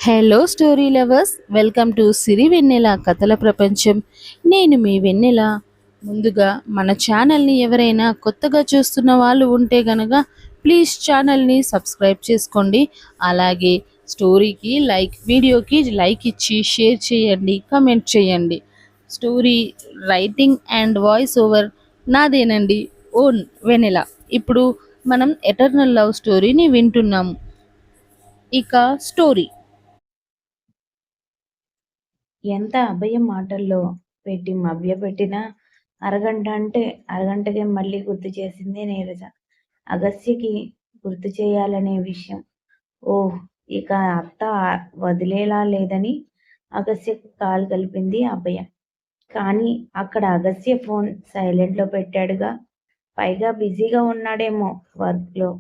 Hello story lovers, welcome to Siri Vennela కథల ప్రపంచం. నేను మీ వెన్నెల. ముందుగా మన ఛానల్ని ఎవరైనా కొత్తగా చూస్తున్న వాళ్ళు ఉంటే గనక ప్లీజ్ ఛానల్ని సబ్స్క్రైబ్ చేసుకోండి. అలాగే స్టోరీకి వీడియోకి లైక్ ఇచ్చి షేర్ చేయండి, కమెంట్ చేయండి. Story writing and voice over నాదేనండి, ఓన్ వెన్నెల. ఇప్పుడు మనం ఎటర్నల్ లవ్ స్టోరీని వింటున్నాము. ఇక స్టోరీ. ఎంత అభయం మాటల్లో పెట్టి మభ్యపెట్టినా అరగంట అంటే అరగంటకే మళ్ళీ గుర్తు చేసింది నీరజ. అగస్యకి గుర్తు చేయాలనే విషయం. ఓహ్, ఇక అత్త వదిలేలా లేదని అగస్యకు కాల్ కలిపింది అభయ. కానీ అక్కడ అగస్య ఫోన్ సైలెంట్లో పెట్టాడుగా. పైగా బిజీగా ఉన్నాడేమో వర్క్లో.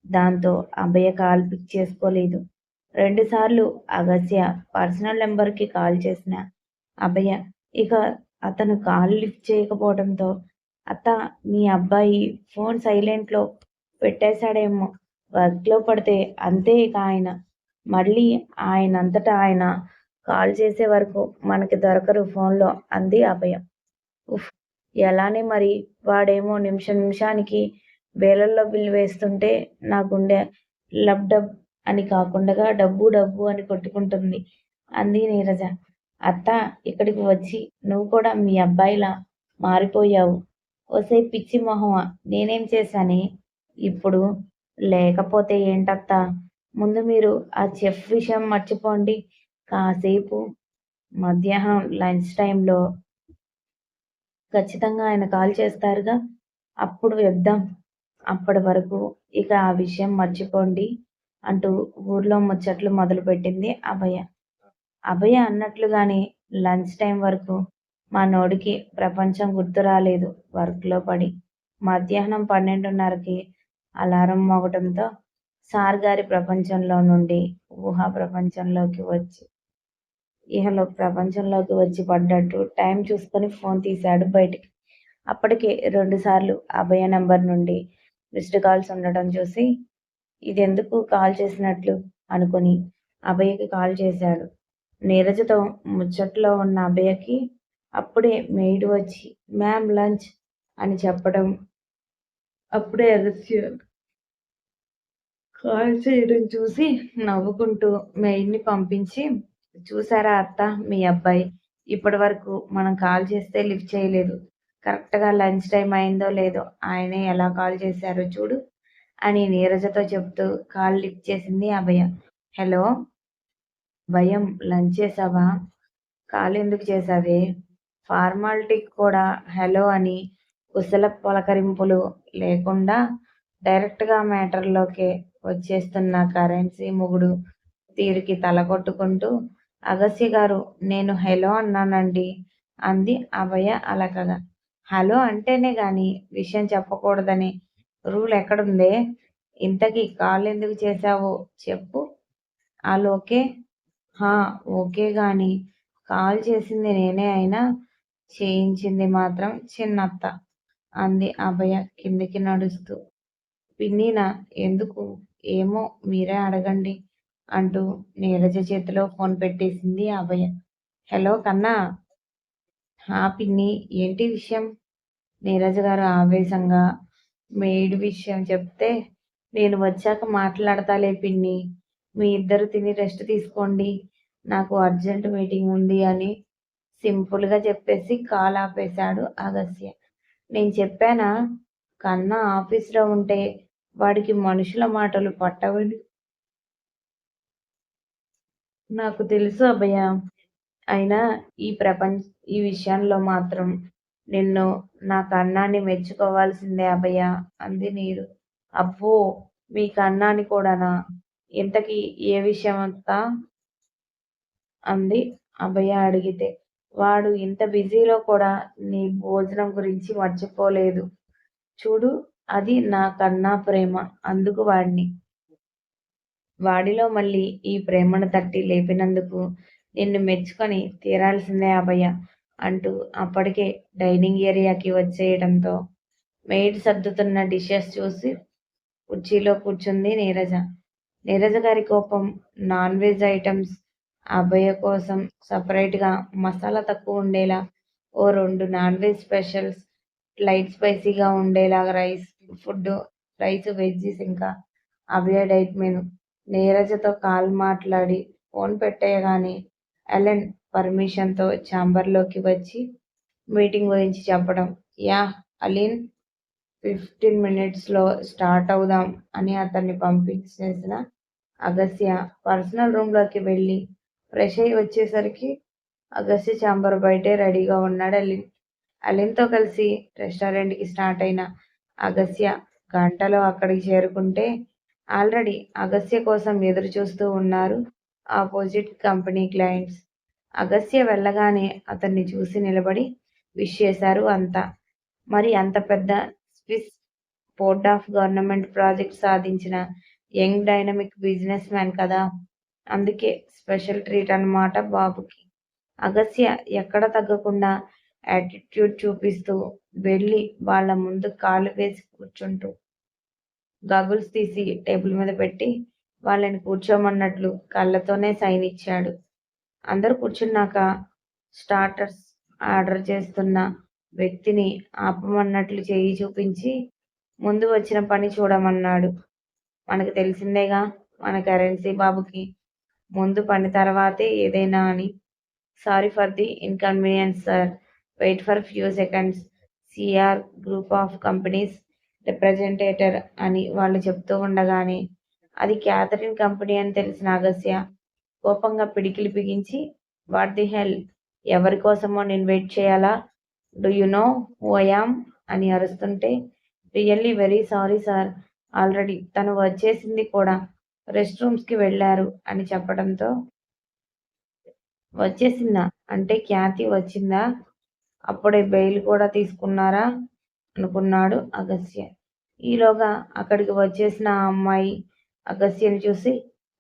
దాంతో అభయ కాల్ పిక్ చేసుకోలేదు. 2 సార్లు అగస్య పర్సనల్ నెంబర్కి కాల్ చేసిన అభయ ఇక అతను కాల్ లిఫ్ట్ చేయకపోవడంతో, అత్త, మీ అబ్బాయి ఫోన్ సైలెంట్లో పెట్టేశాడేమో, వర్క్లో పడితే అంతే ఇక ఆయన. మళ్ళీ ఆయనంతటా ఆయన కాల్ చేసే వరకు మనకి దొరకరు ఫోన్లో అంది అభయ. ఉఫ్, ఎలానే మరి. వాడేమో నిమిషానికి వేలల్లో బిల్లు వేస్తుంటే నా గుండె లబ్ డబ్ అని కాకుండా డబ్బు డబ్బు అని కొట్టుకుంటుంది అంది నీరజ. అత్త, ఇక్కడికి వచ్చి నువ్వు కూడా మీ అబ్బాయిలా మారిపోయావు. ఓసే పిచ్చి మొహమా, నేనేం చేశానే ఇప్పుడు? లేకపోతే ఏంటత్తా, ముందు మీరు ఆ చెఫ్ విషయం మర్చిపోండి. కాసేపు మధ్యాహ్నం లంచ్ టైంలో ఖచ్చితంగా ఆయన కాల్ చేస్తారుగా, అప్పుడు వెళ్దాం. అప్పటి వరకు ఇక ఆ విషయం మర్చిపోండి అంటూ ఊర్లో ముచ్చట్లు మొదలుపెట్టింది అభయ. అభయ అన్నట్లుగానే లంచ్ టైం వరకు మా నోడికి ప్రపంచం గుర్తు రాలేదు వర్క్లో పడి. మధ్యాహ్నం 12:30కి అలారం మోగటంతో సార్ గారి ప్రపంచంలో నుండి ఊహా ప్రపంచంలోకి వచ్చి పడ్డట్టు టైం చూసుకొని ఫోన్ తీశాడు బయటికి. అప్పటికే 2 సార్లు అభయ నెంబర్ నుండి మిస్డ్ కాల్స్ ఉండటం చూసి ఇదెందుకు కాల్ చేసినట్లు అనుకుని అభయకి కాల్ చేశాడు. నీరజతో ముచ్చట్లో ఉన్న అభయకి అప్పుడే మెయిడ్ వచ్చి మ్యామ్ లంచ్ అని చెప్పడం, అప్పుడే అగస్య కాల్ చేయడం చూసి నవ్వుకుంటూ మెయిడ్ని పంపించి, చూసారా అత్త, మీ అబ్బాయి ఇప్పటి వరకు మనం కాల్ చేస్తే లిఫ్ట్ చేయలేదు. కరెక్ట్గా లంచ్ టైం అయిందో లేదో ఆయనే ఎలా కాల్ చేశారో చూడు అని నీరజతో చెప్తూ కాల్ లిఫ్ట్ చేసింది అభయ. హలో భయం, లంచ్ చేసావా? కాల్ ఎందుకు చేసావే? ఫార్మాలిటీకి కూడా హలో అని కుశల పలకరింపులు లేకుండా డైరెక్ట్గా మ్యాటర్లోకే వచ్చేస్తున్న కరెన్సీ మొగుడు తీరుకి తల కొట్టుకుంటూ, అగస్య గారు, నేను హలో అన్నానండి అంది అభయ అలకగా. హలో అంటేనే గాని విషయం చెప్పకూడదని రూల్ ఎక్కడుందే? ఇంతకీ కాల్ ఎందుకు చేశావో చెప్పు. All okay? హా, ఓకే గాని కాల్ చేసింది నేనే అయినా చేయించింది మాత్రం చిన్నత్త అంది అభయ కిందికి నడుస్తూ. పిన్నీనా? ఎందుకు? ఏమో, మీరే అడగండి అంటూ నీరజ చేతిలో ఫోన్ పెట్టేసింది అభయ. హలో కన్నా. హా పిన్ని, ఏంటి విషయం? నీరజ గారు ఆవేశంగా మెయిడ్ విషయం చెప్తే, నేను వచ్చాక మాట్లాడతాలే పిన్ని, మీ ఇద్దరు తిని రెస్ట్ తీసుకోండి, నాకు అర్జెంట్ మీటింగ్ ఉంది అని సింపుల్గా చెప్పేసి కాల్ ఆపేశాడు అగస్య. నేను చెప్పానా, కన్నా ఆఫీస్లో ఉంటే వాడికి మనుషుల మాటలు పట్టవని నాకు తెలుసు అభయ. అయినా ఈ విషయంలో మాత్రం నిన్ను, నా కన్నాని మెచ్చుకోవాల్సిందే అభయ అంది నీరు. అబ్బో, మీ కన్నాని కూడానా? ఇంతకీ ఏ విషయం అంతా అంది అభయ అడిగితే. వాడు ఇంత బిజీలో కూడా నీ భోజనం గురించి మర్చిపోలేదు చూడు. అది నా కన్నా ప్రేమ, అందుకు వాడిలో మళ్ళీ ఈ ప్రేమను తట్టి లేపినందుకు నిన్ను మెచ్చుకొని తీరాల్సిందే అభయ అంటూ అప్పటికే డైనింగ్ ఏరియాకి వచ్చేయడంతో మెయిడ్ సర్దుతున్న డిషెస్ చూసి కుర్చీలో కూర్చుంది నీరజ. నీరజ గారి కోపం నాన్ వెజ్ ఐటమ్స్ అభయ కోసం సపరేట్గా మసాలా తక్కువ ఉండేలా ఓ 2 నాన్ వెజ్ స్పెషల్స్, లైట్ స్పైసీగా ఉండేలా ఫుడ్, రైస్, వెజ్జీస్, ఇంకా అభయ డైట్ మెను. నీరజతో కాల్ మాట్లాడి ఫోన్ పెట్టేయగానే ఎలెన్ పర్మిషన్తో ఛాంబర్లోకి వచ్చి మీటింగ్ గురించి చెప్పడం. యా అలీన్, 15 మినిట్స్లో స్టార్ట్ అవుదాం అని అతన్ని పంపించేసిన అగస్య పర్సనల్ రూమ్లోకి వెళ్ళి ఫ్రెష్ అయ్యి వచ్చేసరికి అగస్య ఛాంబర్ బయటే రెడీగా ఉన్నాడు అలీన్. అలీన్తో కలిసి రెస్టారెంట్కి స్టార్ట్ అయిన అగస్య గంటలో అక్కడికి చేరుకుంటే ఆల్రెడీ అగస్య కోసం ఎదురు చూస్తూ ఉన్నారు ఆపోజిట్ కంపెనీ క్లయింట్స్. అగస్య వెళ్ళగానే అతన్ని చూసి నిలబడి విష్ చేశారు అంతా. మరి అంత పెద్ద Swiss board of government project సాధించిన యంగ్ డైనమిక్ బిజినెస్ మ్యాన్ కదా, అందుకే స్పెషల్ ట్రీట్ అన్నమాట బాబుకి. అగస్య ఎక్కడ తగ్గకుండా యాటిట్యూడ్ చూపిస్తూ వెళ్ళి వాళ్ళ ముందు కాలు వేసి కూర్చుంటూ గగుల్స్ తీసి టేబుల్ మీద పెట్టి వాళ్ళని కూర్చోమన్నట్లు కళ్ళతోనే సైన్ ఇచ్చాడు. అందరూ కూర్చున్నాక స్టార్టర్స్ ఆర్డర్ చేస్తున్న వ్యక్తిని ఆపమన్నట్లు చేయి చూపించి ముందు వచ్చిన పని చూడమన్నాడు. మనకు తెలిసిందేగా మన కరెన్సీ బాబుకి ముందు పని తర్వాతే ఏదైనా అని. Sorry for the inconvenience sir, wait for few seconds, CR group of companies representator అని వాళ్ళు చెప్తూ ఉండగానే అది క్యాథరిన్ కంపెనీ అని తెలిసిన అగస్య కోపంగా పిడికిలి బిగించి, వాట్ ది హెల్, ఎవరి కోసమో నేను వెయిట్ చేయాలా, do you know who I am అని అరుస్తుంటే, really very sorry sir, already తను వచ్చేసింది కూడా, రెస్ట్ రూమ్స్కి వెళ్ళారు అని చెప్పడంతో, వచ్చేసిందా అంటే ఖ్యాతి వచ్చిందా, అప్పుడే బెయిల్ కూడా తీసుకున్నారా అనుకున్నాడు అగస్య. ఈలోగా అక్కడికి వచ్చేసిన ఆ అమ్మాయి అగస్యని చూసి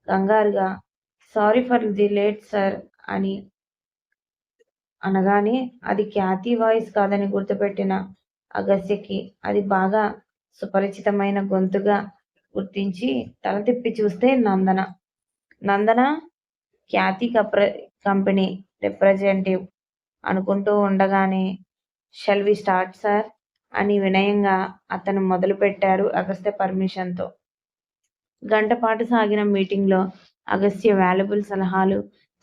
కంగారుగా sorry for the late sir అని అనగానే అది ఖ్యాతి వాయిస్ కాదని గుర్తుపెట్టిన అగస్యకి అది బాగా సుపరిచితమైన గొంతుగా గుర్తించి తల తిప్పి చూస్తే నందన. నందన, ఖ్యాతి కంపెనీ రిప్రజెంటేటివ్ అనుకుంటూ ఉండగానే షల్ వి స్టార్ట్ సార్ అని వినయంగా అతను మొదలుపెట్టారు అగస్త్య పర్మిషన్తో. గంటపాటు సాగిన మీటింగ్లో అగస్త్య వాల్యుబుల్ సలహాలు,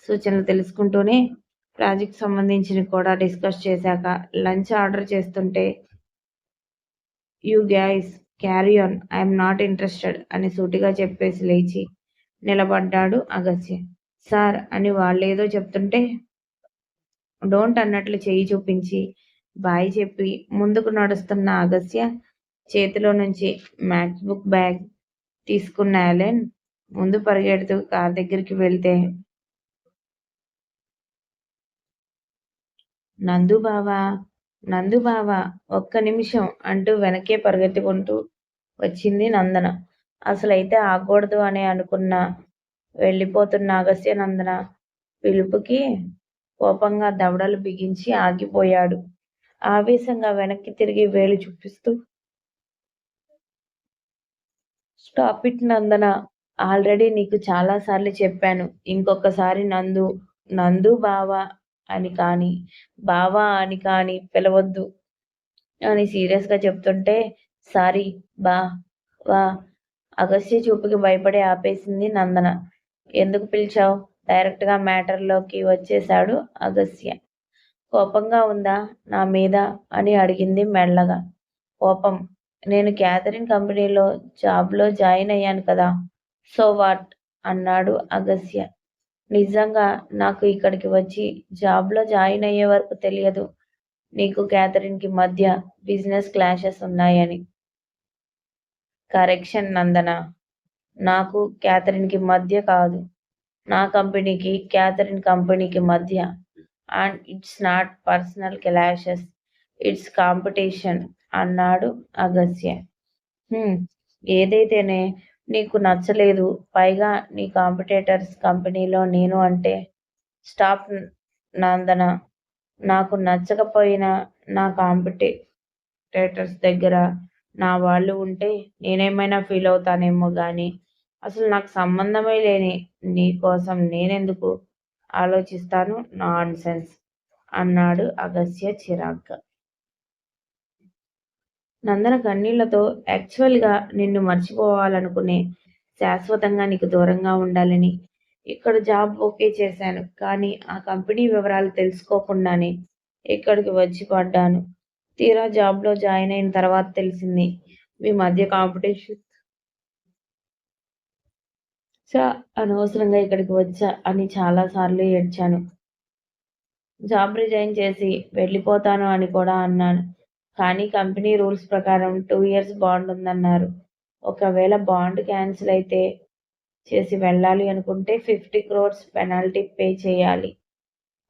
సూచనలు తెలుసుకుంటూనే ప్రాజెక్ట్ సంబంధించి కూడా డిస్కస్ చేశాక లంచ్ ఆర్డర్ చేస్తుంటే, you guys carry on, I'm not interested అని సూటిగా చెప్పేసి లేచి నిలబడ్డాడు అగస్త్య. సార్ అని వాళ్ళేదో చెప్తుంటే డోంట్ అన్నట్లు చేయి చూపించి బాయ్ చెప్పి ముందుకు నడుస్తున్న అగస్య చేతిలో నుంచి మ్యాక్స్ బుక్ బ్యాగ్ తీసుకున్న అలెన్ ముందు పరిగెడుతూ కార్ దగ్గరికి వెళ్తే, నందు బావా, నందు బావా, ఒక్క నిమిషం అంటూ వెనకే పరిగెత్తుకుంటూ వచ్చింది నందన. అసలైతే ఆగకూడదు అని అనుకున్న వెళ్ళిపోతున్న అగస్య నందన పిలుపుకి కోపంగా దవడలు బిగించి ఆగిపోయాడు. ఆవేశంగా వెనక్కి తిరిగి వేలు చూపిస్తూ, స్టాప్ ఇట్ నందన, ఆల్రెడీ నీకు చాలాసార్లు చెప్పాను, ఇంకొకసారి నందు, నందు బావా అని కానీ బావా అని కానీ పిలవద్దు అని సీరియస్గా చెప్తుంటే, సారీ బా వా అగస్య చూపుకి భయపడి ఆపేసింది నందన. ఎందుకు పిలిచావు, డైరెక్ట్గా మ్యాటర్లోకి వచ్చేశాడు అగస్య. కోపంగా ఉందా నా మీద అని అడిగింది మెల్లగా. కోపం, నేను క్యాథరిన్ కంపెనీలో జాబ్లో జాయిన్ అయ్యాను కదా, సో వాట్ అన్నాడు అగస్య. నిజంగా నాకు ఇక్కడికి వచ్చి జాబ్లో జాయిన్ అయ్యే వరకు తెలియదు నీకు క్యాథరిన్కి మధ్య బిజినెస్ క్లాషెస్ ఉన్నాయని. కరెక్షన్ నందన, నాకు క్యాథరిన్కి మధ్య కాదు, నా కంపెనీకి క్యాథరిన్ కంపెనీకి మధ్య. And it's not personal clashes, it's competition అన్నాడు అగస్య. ఏదైతేనే నీకు నచ్చలేదు, పైగా నీ కాంపిటేటర్స్ కంపెనీలో నేను అంటే. స్టాప్ నందన, నాకు నచ్చకపోయినా నా కాంపిటేటర్స్ దగ్గర నా వాళ్ళు ఉంటే నేనేమైనా ఫీల్ అవుతానేమో కానీ అసలు నాకు సంబంధమే లేని నీ కోసం నేనెందుకు ఆలోచిస్తాను. నాన్‌సెన్స్ అన్నాడు అగస్త్య చిరాగ్గా. నందన కన్నీళ్లతో యాక్చువల్‌గా నిన్ను మర్చిపోవాలనుకునే, శాశ్వతంగా నీకు దూరంగా ఉండాలని ఇక్కడ జాబ్ ఓకే చేశాను. కానీ ఆ కంపెనీ వివరాలు తెలుసుకోకుండానే ఇక్కడికి వచ్చి పడ్డాను. తీరా జాబ్‌లో జాయిన్ అయిన తర్వాత తెలిసింది మీ మధ్య కాంపిటీషన్. అనవసరంగా ఇక్కడికి వచ్చా అని చాలా సార్లు ఏడ్చాను. జాబ్ రిజైన్ చేసి వెళ్ళిపోతాను అని కూడా అన్నాను. కానీ కంపెనీ రూల్స్ ప్రకారం 2 ఇయర్స్ బాండ్ ఉందన్నారు. ఒకవేళ బాండ్ క్యాన్సిల్ అయితే చేసి వెళ్ళాలి అనుకుంటే 50 crores పెనాల్టీ పే చేయాలి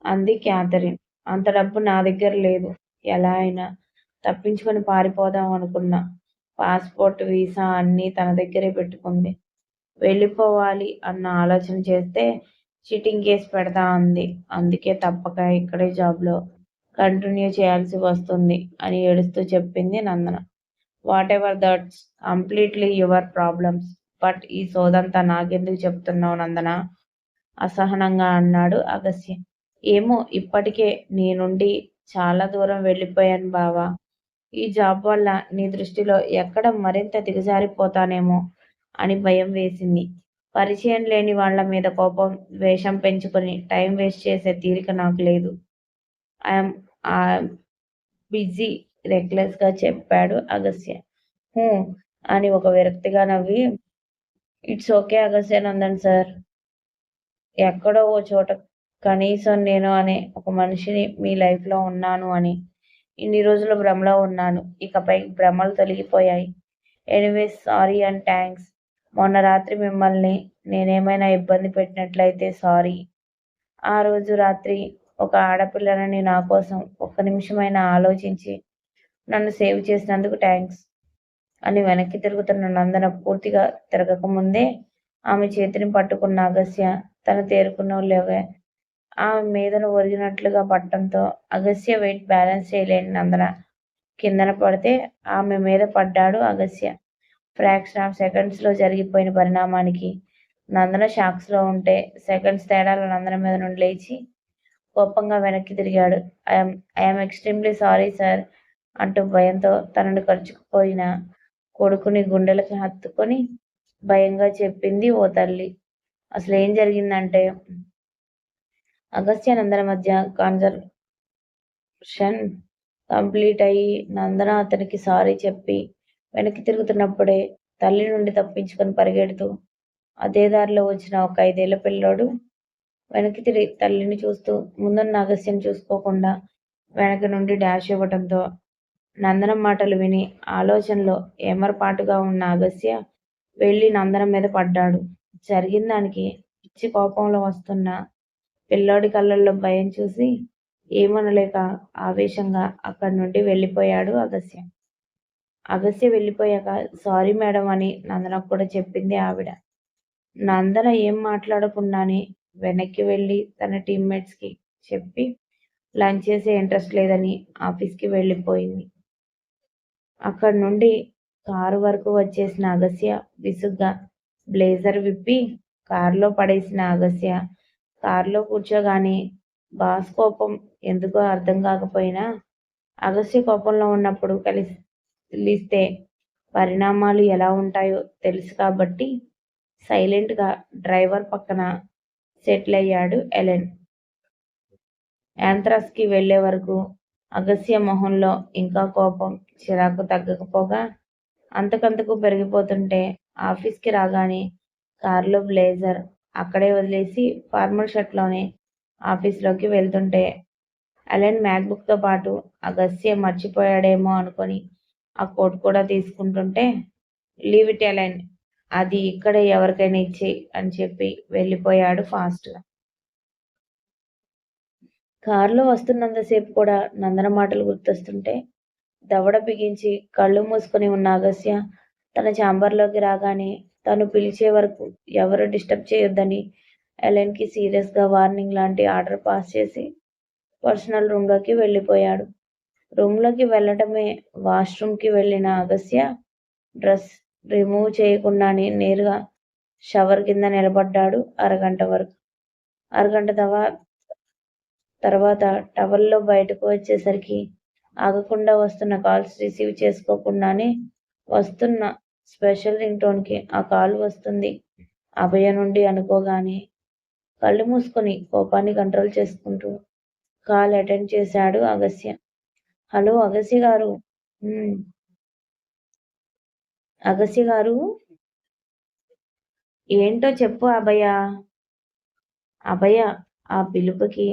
అంది క్యాథరిన్. అంత డబ్బు నా దగ్గర లేదు. ఎలా అయినా తప్పించుకొని పారిపోదాం అనుకున్నా. పాస్‌పోర్ట్, వీసా అన్నీ తన దగ్గరే పెట్టుకుంది. వెళ్ళిపోవాలి అన్న ఆలోచన చేస్తే చీటింగ్ కేస్ పెడతా అంది. అందుకే తప్పక ఇక్కడే జాబ్‌లో కంటిన్యూ చేయాల్సి వస్తుంది అని ఏడుస్తూ చెప్పింది Nandana. Whatever that's completely your problems. But ఈ సోదంతా నాకెందుకు చెప్తున్నావు నందనా? అసహనంగా అన్నాడు అగస్త్య. ఏమో ఇప్పటికే నీ నుండి చాలా దూరం వెళ్ళిపోయాను బావా. ఈ జాబ్ వల్ల నీ దృష్టిలో ఎక్కడ మరింత దిగజారిపోతానేమో అని భయం వేసింది. పరిచయం లేని వాళ్ళ మీద కోపం, ద్వేషం పెంచుకొని టైం వేస్ట్ చేసే తీరిక నాకు లేదు. ఐయామ్ బిజీ రెక్లెస్‌గా చెప్పాడు అగస్త్య. హూ అని ఒక విరక్తిగా నవ్వి, ఇట్స్ ఓకే అగస్త్యానందన్ సార్. ఎక్కడో ఓ చోట కనీసం నేను అనే ఒక మనిషిని మీ లైఫ్‌లో ఉన్నాను అని ఇన్ని రోజులు భ్రమలో ఉన్నాను. ఇకపై భ్రమలు తొలగిపోయాయి. Anyways sorry and thanks. మొన్న రాత్రి మిమ్మల్ని నేనేమైనా ఇబ్బంది పెట్టినట్లయితే సారీ. ఆ రోజు రాత్రి ఒక ఆడపిల్లనని నా కోసం ఒక్క నిమిషమైనా ఆలోచించి నన్ను సేవ్ చేసినందుకు థాంక్స్ అని వెనక్కి తిరుగుతున్న నందన పూర్తిగా తిరగకముందే ఆమె చేతిని పట్టుకున్న అగస్త్య తను తేరుకునలేక ఆమె మీదన ఒరిగినట్లుగా పడటంతో అగస్త్య వెయిట్ బ్యాలెన్స్ చేయలేని నందన కిందన పడితే ఆమె మీద పడ్డాడు అగస్త్య. ఫ్రాక్షన్ ఆఫ్ సెకండ్స్‌లో జరిగిపోయిన పరిణామానికి నందన షాక్స్‌లో ఉంటే సెకండ్స్ తేడాలో నందన మీద నుండి లేచి కోపంగా వెనక్కి తిరిగాడు. ఐయామ్ ఎక్స్‌ట్రీమ్‌లీ సారీ సార్ అంటూ భయంతో తనను కరుచుకుపోయిన కొడుకుని గుండెలకి హత్తుకొని భయంగా చెప్పింది ఓ తల్లి. అసలేం జరిగిందంటే అగస్త్య నందన మధ్య కన్వర్జేషన్ కంప్లీట్ అయ్యి నందన అతనికి సారీ చెప్పి వెనక్కి తిరుగుతున్నప్పుడే తల్లి నుండి తప్పించుకొని పరిగెడుతూ అదే దారిలో వచ్చిన ఒక 5 ఏళ్ల పిల్లోడు వెనక్కి తిరిగి తల్లిని చూస్తూ ముందున్న అగస్త్యని చూసుకోకుండా వెనక నుండి డాష్ ఇవ్వటంతో నందనం మాటలు విని ఆలోచనలో ఏమరపాటుగా ఉన్న అగస్త్య వెళ్ళి నందనం మీద పడ్డాడు. జరిగిన దానికి పిచ్చి కోపంలో వస్తున్న పిల్లోడి కళ్ళల్లో భయం చూసి ఏమనలేక ఆవేశంగా అక్కడి నుండి వెళ్ళిపోయాడు అగస్త్య. అగస్త్య వెళ్ళిపోయాక సారీ మేడం అని నందనకు కూడా చెప్పింది ఆవిడ. నందన ఏం మాట్లాడకుండానే వెనక్కి వెళ్ళి తన టీమ్మేట్స్‌కి చెప్పి లంచ్ చేసే ఇంట్రెస్ట్ లేదని ఆఫీస్‌కి వెళ్ళిపోయింది. అక్కడి నుండి కారు వరకు వచ్చేసిన అగస్త్య విసుగ్గా బ్లేజర్ విప్పి కారులో పడేసిన అగస్త్య కారులో కూర్చోగానే బాస్ కోపం ఎందుకో అర్థం కాకపోయినా అగస్త్య కోపంలో ఉన్నప్పుడు కలిస్తే పరిణామాలు ఎలా ఉంటాయో తెలుసు కాబట్టి సైలెంట్‌గా డ్రైవర్ పక్కన సెటిల్ అయ్యాడు ఎలెన్. యాంత్రస్‌కి వెళ్ళే వరకు అగస్త్య మొహంలో ఇంకా కోపం, చిరాకు తగ్గకపోగా అంతకంతకు పెరిగిపోతుంటే ఆఫీస్‌కి రాగానే కారులో బ్లేజర్ అక్కడే వదిలేసి ఫార్మల్ షర్ట్‌లోనే ఆఫీస్‌లోకి వెళ్తుంటే ఎలెన్ మ్యాక్‌బుక్‌తో పాటు అగస్త్య మర్చిపోయాడేమో అనుకొని ఆ కోట్ కూడా తీసుకుంటుంటే లీవ్ ఇట్ ఎలెన్, అది ఇక్కడే ఎవరికైనా ఇచ్చేయ్ అని చెప్పి వెళ్ళిపోయాడు ఫాస్ట్‌గా. కారులో వస్తున్నంతసేపు కూడా నందన మాటలు గుర్తొస్తుంటే దవడ బిగించి కళ్ళు మూసుకొని ఉన్న అగస్త్య తన ఛాంబర్‌లోకి రాగానే తను పిలిచే వరకు ఎవరూ డిస్టర్బ్ చేయొద్దని ఎలెన్‌కి సీరియస్‌గా వార్నింగ్ లాంటి ఆర్డర్ పాస్ చేసి పర్సనల్ రూమ్‌లోకి వెళ్ళిపోయాడు. రూమ్‌లోకి వెళ్ళటమే వాష్‌రూమ్‌కి వెళ్ళిన అగస్త్య డ్రెస్ రిమూవ్ చేయకుండానే నేరుగా షవర్ కింద నిలబడ్డాడు అరగంట వరకు. అరగంట తర్వాత టవల్లో బయటకు వచ్చేసరికి ఆగకుండా వస్తున్న కాల్స్ రిసీవ్ చేసుకోకుండానే వస్తున్న స్పెషల్ రింగ్ టోన్కి ఆ కాల్ వస్తుంది. అభయ నుండి అనుకోగానే కళ్ళు మూసుకొని కోపాన్ని కంట్రోల్ చేసుకుంటూ కాల్ అటెండ్ చేశాడు అగస్య. హలో అగస్య గారు. "ఉమ్, అగస్య గారు ఏంటో చెప్పు అభయ. అభయ ఆ పిలుపుకి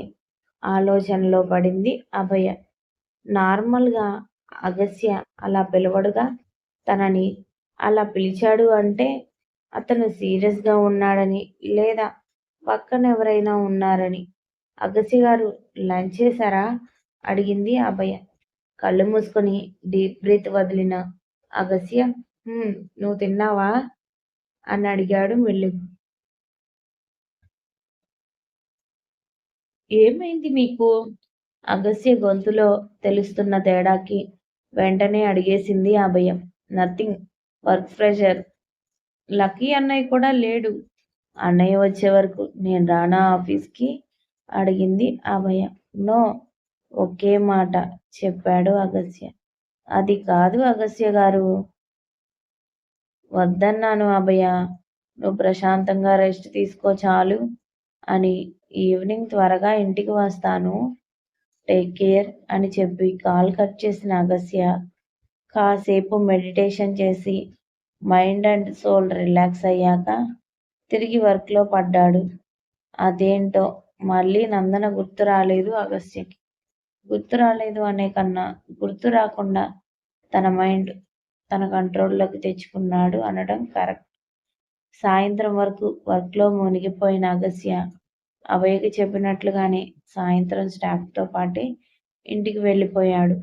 ఆలోచనలో పడింది అభయ. నార్మల్గా అగస్య అలా పిలవడుగా. తనని అలా పిలిచాడు అంటే అతను సీరియస్గా ఉన్నాడని లేదా పక్కన ఎవరైనా ఉన్నారని. అగస్య గారు లంచ్ చేశారా? అడిగింది అభయ. కళ్ళు మూసుకొని డీప్ బ్రీత్ వదిలిన అగస్య నువ్వు తిన్నావా అని అడిగాడు మెల్లిగా. ఏమైంది మీకు? అగస్య గొంతులో తెలుస్తున్న తేడాకి వెంటనే అడిగేసింది Abhaya. Nothing, work pressure. Lucky అన్నయ్య కూడా లేడు. అన్నయ్య వచ్చే వరకు నేను రానా ఆఫీస్కి? అడిగింది అభయ. నో, ఒకే మాట చెప్పాడు అగస్య. అది కాదు అగస్య గారు. వద్దన్నాను అభయ. నువ్వు ప్రశాంతంగా రెస్ట్ తీసుకో చాలు అని. ఈవినింగ్ త్వరగా ఇంటికి వస్తాను. టేక్ కేర్ అని చెప్పి కాల్ కట్ చేసిన అగస్య కాసేపు మెడిటేషన్ చేసి మైండ్ అండ్ సోల్ రిలాక్స్ అయ్యాక తిరిగి వర్క్లో పడ్డాడు. అదేంటో మళ్ళీ నందన గుర్తు రాలేదు అగస్యకి. గుర్తు రాలేదు అనే కన్నా గుర్తు రాకుండా తన మైండ్ తన కంట్రోల్లోకి తెచ్చుకున్నాడు అనడం కరెక్ట్. సాయంత్రం వరకు వర్క్లో మునిగిపోయిన అగస్య అభయకి చెప్పినట్లుగానే సాయంత్రం స్టాఫ్తో పాటే ఇంటికి వెళ్ళిపోయాడు.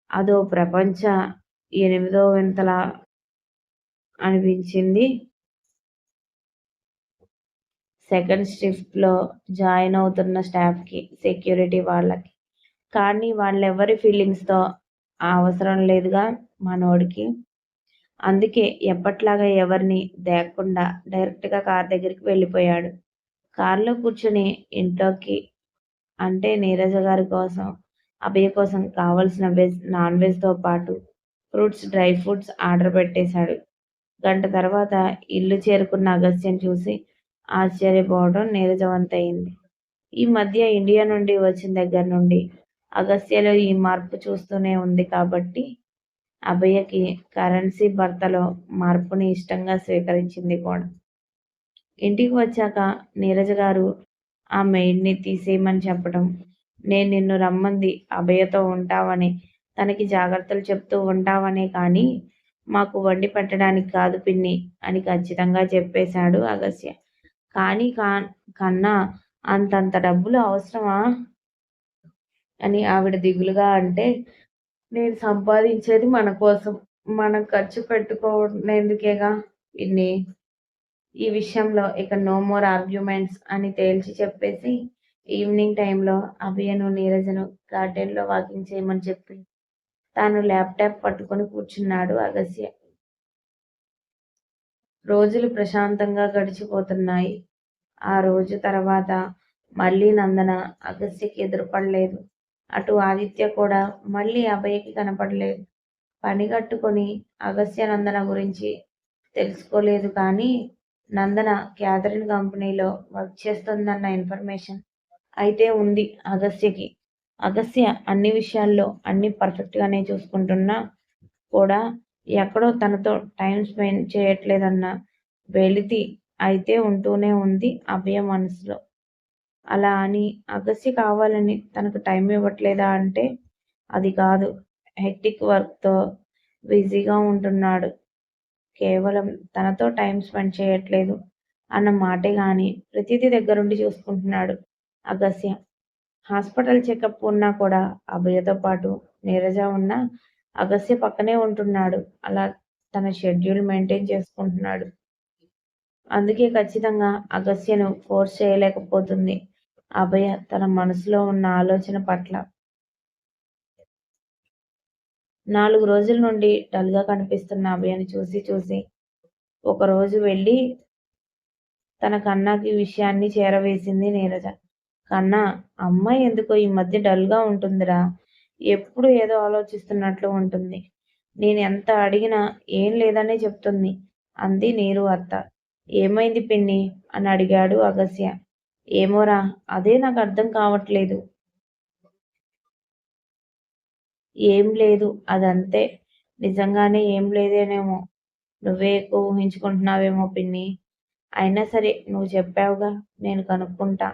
అదో ప్రపంచ 8వ వింతలా అనిపించింది సెకండ్ షిఫ్ట్లో జాయిన్ అవుతున్న స్టాఫ్కి, సెక్యూరిటీ వాళ్ళకి. కానీ వాళ్ళెవరి ఫీలింగ్స్తో అవసరం లేదుగా మనోడికి. అందుకే ఎప్పట్లాగా ఎవరిని దేక్కుండా డైరెక్ట్గా కార్ దగ్గరికి వెళ్ళిపోయాడు. కార్లో కూర్చుని ఇంట్లోకి అంటే నీరజ గారి కోసం, అభయ కోసం కావలసిన వెజ్, నాన్ వెజ్తో పాటు ఫ్రూట్స్, డ్రై ఫ్రూట్స్ ఆర్డర్ పెట్టేశాడు. గంట తర్వాత ఇల్లు చేరుకున్న అగస్త్యం చూసి ఆశ్చర్యపోవడం నీరజవంతయింది. ఈ మధ్య ఇండియా నుండి వచ్చిన దగ్గర నుండి అగస్త్యలో ఈ మార్పు చూస్తూనే ఉంది కాబట్టి అభయకి కరెన్సీ భర్తలో మార్పుని ఇష్టంగా స్వీకరించింది కూడా. ఇంటికి వచ్చాక నీరజ గారు ఆ మెయిడ్ని తీసేయమని చెప్పడం, నేను నిన్ను రమ్మంది అభయతో ఉంటావని, తనకి జాగ్రత్తలు చెప్తూ ఉంటావనే కానీ మాకు వండి పెట్టడానికి కాదు పిన్ని అని ఖచ్చితంగా చెప్పేశాడు అగస్య. కానీ కన్నా అంతంత డబ్బులు అవసరమా అని ఆవిడ దిగులుగా అంటే, నేను సంపాదించేది మన కోసం, మనం ఖర్చు పెట్టుకునేందుకేగా పిన్ని. ఈ విషయంలో ఇక నో మోర్ ఆర్గ్యుమెంట్స్ అని తేల్చి చెప్పేసి ఈవినింగ్ టైంలో అభయను, నీరజను గార్డెన్లో వాకింగ్ చేయమని చెప్పి తాను ల్యాప్టాప్ పట్టుకొని కూర్చున్నాడు అగస్య. రోజులు ప్రశాంతంగా గడిచిపోతున్నాయి. ఆ రోజు తర్వాత మళ్ళీ నందన అగస్యకి ఎదురుపడలేదు. అటు ఆదిత్య కూడా మళ్ళీ అభయకి కనపడలేదు. పని కట్టుకొని అగస్య నందన గురించి తెలుసుకోలేదు. కానీ నందన క్యాథరిన్ కంపెనీలో వర్క్ చేస్తుందన్న ఇన్ఫర్మేషన్ అయితే ఉంది అగస్యకి. అగస్య అన్ని విషయాల్లో అన్ని పర్ఫెక్ట్గానే చూసుకుంటున్నా కూడా ఎక్కడో తనతో టైం స్పెండ్ చేయట్లేదన్న వెలితి అయితే ఉంటూనే ఉంది అభయ మనసులో. అలా అని అగస్య కావాలని తనకు టైం ఇవ్వట్లేదా అంటే అది కాదు. హెక్టిక్ వర్క్తో బిజీగా ఉంటున్నాడు. కేవలం తనతో టైం స్పెండ్ చేయట్లేదు అన్న మాటే గాని ప్రతిదీ దగ్గరుండి చూసుకుంటున్నాడు అగస్య. హాస్పిటల్ చెకప్ ఉన్నా కూడా అభయతో పాటు నీరజ ఉన్నా అగస్య పక్కనే ఉంటున్నాడు. అలా తన షెడ్యూల్ మెయింటైన్ చేసుకుంటున్నాడు. అందుకే ఖచ్చితంగా అగస్యను ఫోర్స్ చేయలేకపోతుంది అభయ తన మనసులో ఉన్న ఆలోచన పట్ల. 4 రోజుల నుండి డల్గా కనిపిస్తున్న అభయని చూసి ఒకరోజు వెళ్ళి తన కన్నాకి ఈ విషయాన్ని చేరవేసింది నీరజ. కన్నా, అమ్మాయి ఎందుకో ఈ మధ్య డల్‌గా ఉంటుందిరా. ఎప్పుడు ఏదో ఆలోచిస్తున్నట్లు ఉంటుంది. నేను ఎంత అడిగినా ఏం లేదనే చెప్తుంది అంది నీరు అత్త. ఏమైంది పిన్ని? అని అడిగాడు అగస్య. ఏమోరా, అదే నాకు అర్థం కావట్లేదు. ఏం లేదు, అదంతే. నిజంగానే ఏం లేదేనేమో. నువ్వే ఎక్కువ ఊహించుకుంటున్నావేమో పిన్ని. అయినా సరే నువ్వు చెప్పావుగా, నేను కనుక్కుంటా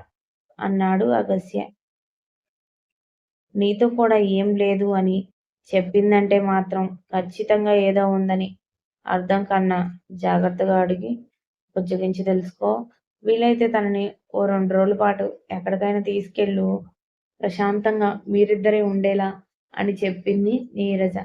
అన్నాడు అగస్య. నీతో కూడా ఏం లేదు అని చెప్పిందంటే మాత్రం ఖచ్చితంగా ఏదో ఉందని అర్థం కన్నా. జాగ్రత్తగా అడిగి బుజ్జగించి తెలుసుకో. వీలైతే తనని ఓ 2 రోజుల పాటు ఎక్కడికైనా తీసుకెళ్ళు. ప్రశాంతంగా మీరిద్దరే ఉండేలా అని చెప్పింది నీరజ.